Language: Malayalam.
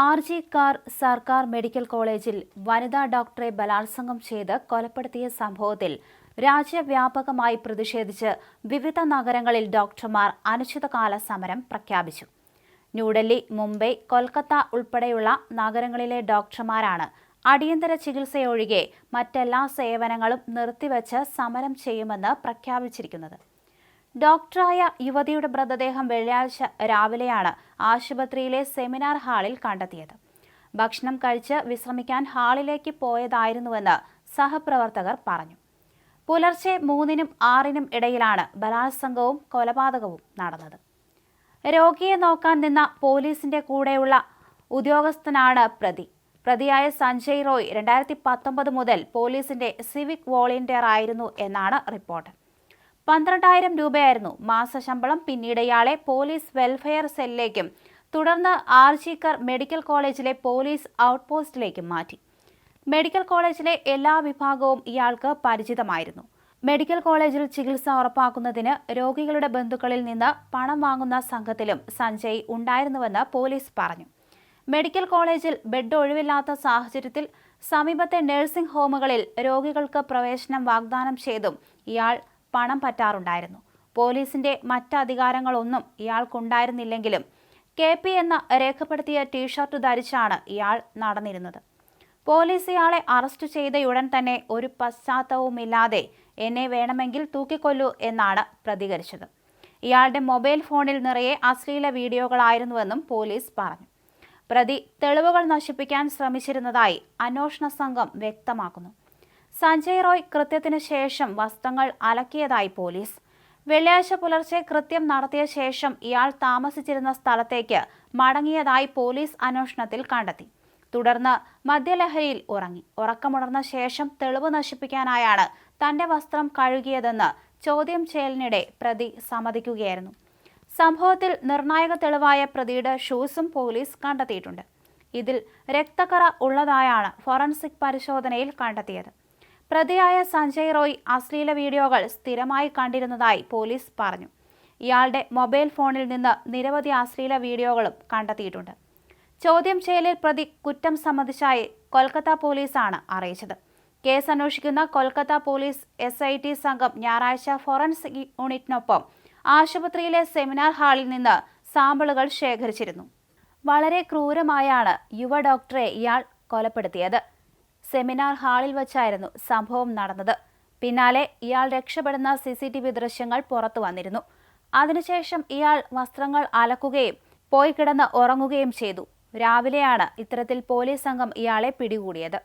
ആർ.ജി. സർക്കാർ മെഡിക്കൽ കോളേജിൽ വനിതാ ഡോക്ടറെ ബലാത്സംഗം ചെയ്ത് കൊലപ്പെടുത്തിയ സംഭവത്തിൽ രാജ്യവ്യാപകമായി പ്രതിഷേധിച്ച് വിവിധ നഗരങ്ങളിൽ ഡോക്ടർമാർ അനിശ്ചിതകാല സമരം പ്രഖ്യാപിച്ചു. ന്യൂഡൽഹി, മുംബൈ, കൊൽക്കത്ത ഉൾപ്പെടെയുള്ള നഗരങ്ങളിലെ ഡോക്ടർമാരാണ് അടിയന്തര ചികിത്സയൊഴികെ മറ്റെല്ലാ സേവനങ്ങളും നിർത്തിവച്ച് സമരം ചെയ്യുമെന്ന് പ്രഖ്യാപിച്ചിരിക്കുന്നത്. ഡോക്ടറായ യുവതിയുടെ മൃതദേഹം വെള്ളിയാഴ്ച രാവിലെയാണ് ആശുപത്രിയിലെ സെമിനാർ ഹാളിൽ കണ്ടെത്തിയത്. ഭക്ഷണം കഴിച്ച് വിശ്രമിക്കാൻ ഹാളിലേക്ക് പോയതായിരുന്നുവെന്ന് സഹപ്രവർത്തകർ പറഞ്ഞു. പുലർച്ചെ 3-നും 6-നും ഇടയിലാണ് ബലാത്സംഗവും കൊലപാതകവും നടന്നത്. രോഗിയെ നോക്കാൻ നിന്ന പോലീസിന്റെ കൂടെയുള്ള ഉദ്യോഗസ്ഥനാണ് പ്രതി. പ്രതിയായ സഞ്ജയ് റോയ് 2019 മുതൽ പോലീസിന്റെ സിവിക് വോളണ്ടിയർ ആയിരുന്നു എന്നാണ് റിപ്പോർട്ട്. 12,000 രൂപയായിരുന്നു മാസശമ്പളം. പിന്നീട് ഇയാളെ പോലീസ് വെൽഫെയർ സെല്ലിലേക്കും തുടർന്ന് ആർ.ജി. മെഡിക്കൽ കോളേജിലെ പോലീസ് ഔട്ട്പോസ്റ്റിലേക്കും മാറ്റി. മെഡിക്കൽ കോളേജിലെ എല്ലാ വിഭാഗവും ഇയാൾക്ക് പരിചിതമായിരുന്നു. മെഡിക്കൽ കോളേജിൽ ചികിത്സ ഉറപ്പാക്കുന്നതിന് രോഗികളുടെ ബന്ധുക്കളിൽ നിന്ന് പണം വാങ്ങുന്ന സംഘത്തിലും സഞ്ജയ് ഉണ്ടായിരുന്നുവെന്ന് പോലീസ് പറഞ്ഞു. മെഡിക്കൽ കോളേജിൽ ബെഡ് ഒഴിവില്ലാത്ത സാഹചര്യത്തിൽ സമീപത്തെ നഴ്സിംഗ് ഹോമുകളിൽ രോഗികൾക്ക് പ്രവേശനം വാഗ്ദാനം ചെയ്തും ഇയാൾ പണം പറ്റാറുണ്ടായിരുന്നു. പോലീസിന്റെ മറ്റ് അധികാരങ്ങളൊന്നും ഇയാൾക്കുണ്ടായിരുന്നില്ലെങ്കിലും KP എന്ന രേഖപ്പെടുത്തിയ ടീഷർട്ട് ധരിച്ചാണ് ഇയാൾ നടന്നിരുന്നത്. പോലീസ് ഇയാളെ അറസ്റ്റ് ചെയ്തയുടൻ തന്നെ ഒരു പശ്ചാത്തലവുമില്ലാതെ എന്നെ വേണമെങ്കിൽ തൂക്കിക്കൊല്ലൂ എന്നാണ് പ്രതികരിച്ചത്. ഇയാളുടെ മൊബൈൽ ഫോണിൽ നിറയെ അശ്ലീല വീഡിയോകളായിരുന്നുവെന്നും പോലീസ് പറഞ്ഞു. പ്രതി തെളിവുകൾ നശിപ്പിക്കാൻ ശ്രമിച്ചിരുന്നതായി അന്വേഷണ സംഘം വ്യക്തമാക്കുന്നു. സഞ്ജയ് റോയ് കൃത്യത്തിന് ശേഷം വസ്ത്രങ്ങൾ അലക്കിയതായി പോലീസ്. വെള്ളിയാഴ്ച പുലർച്ചെ കൃത്യം നടത്തിയ ശേഷം ഇയാൾ താമസിച്ചിരുന്ന സ്ഥലത്തേക്ക് മടങ്ങിയതായി പോലീസ് അന്വേഷണത്തിൽ കണ്ടെത്തി. തുടർന്ന് മദ്യലഹരിയിൽ ഉറങ്ങി. ഉറക്കമുണർന്ന ശേഷം തെളിവ് നശിപ്പിക്കാനായാണ് തന്റെ വസ്ത്രം കഴുകിയതെന്ന് ചോദ്യം ചെയ്യലിനിടെ പ്രതി സമ്മതിക്കുകയായിരുന്നു. സംഭവത്തിൽ നിർണായക തെളിവായ പ്രതിയുടെ ഷൂസും പോലീസ് കണ്ടെത്തിയിട്ടുണ്ട്. ഇതിൽ രക്തക്കറ ഉള്ളതായാണ് ഫോറൻസിക് പരിശോധനയിൽ കണ്ടെത്തിയത്. പ്രതിയായ സഞ്ജയ് റോയ് അശ്ലീല വീഡിയോകൾ സ്ഥിരമായി കണ്ടിരുന്നതായി പോലീസ് പറഞ്ഞു. ഇയാളുടെ മൊബൈൽ ഫോണിൽ നിന്ന് നിരവധി അശ്ലീല വീഡിയോകളും കണ്ടെത്തിയിട്ടുണ്ട്. ചോദ്യം ചെയ്യലിൽ പ്രതി കുറ്റം സമ്മതിച്ചായി കൊൽക്കത്ത പോലീസാണ് അറിയിച്ചത്. കേസ് അന്വേഷിക്കുന്ന കൊൽക്കത്ത പോലീസ് SIT സംഘം ഞായറാഴ്ച ഫോറൻസിക് യൂണിറ്റിനൊപ്പം ആശുപത്രിയിലെ സെമിനാർ ഹാളിൽ നിന്ന് സാമ്പിളുകൾ ശേഖരിച്ചിരുന്നു. വളരെ ക്രൂരമായാണ് യുവ ഡോക്ടറെ ഇയാൾ കൊലപ്പെടുത്തിയത്. സെമിനാർ ഹാളിൽ വച്ചായിരുന്നു സംഭവം നടന്നത്. പിന്നാലെ ഇയാൾ രക്ഷപ്പെടുന്ന CCTV ദൃശ്യങ്ങൾ പുറത്തു വന്നിരുന്നു. അതിനുശേഷം ഇയാൾ വസ്ത്രങ്ങൾ അലക്കുകയും പോയി കിടന്ന് ഉറങ്ങുകയും ചെയ്തു. രാവിലെയാണ് ഇത്തരത്തിൽ പോലീസ് സംഘം ഇയാളെ പിടികൂടിയത്.